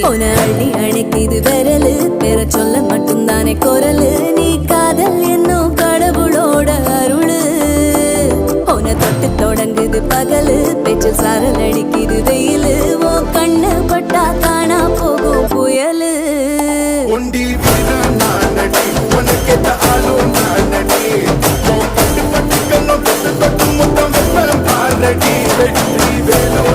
உன அள்ளி அணைக்குது விரலு பெற சொல்ல மட்டும்தானே குரலு நீ காதல் என்னும் கடவுளோட அருளு உன தொட்டு தொடங்குது பகலு பேச்சில் சாரல் அடிக்குது வெயிலு ஓ கண்ணு பட்டா காணா போகும் புயலு ஒண்டி வீரன் நானடி உனக்கேத்த ஆளும் நானடி பட்டு பட்டு கண்ணம் தொட்டு தொட்டு முத்தம் வெப்பம் பாரடி வெற்றி வேணும்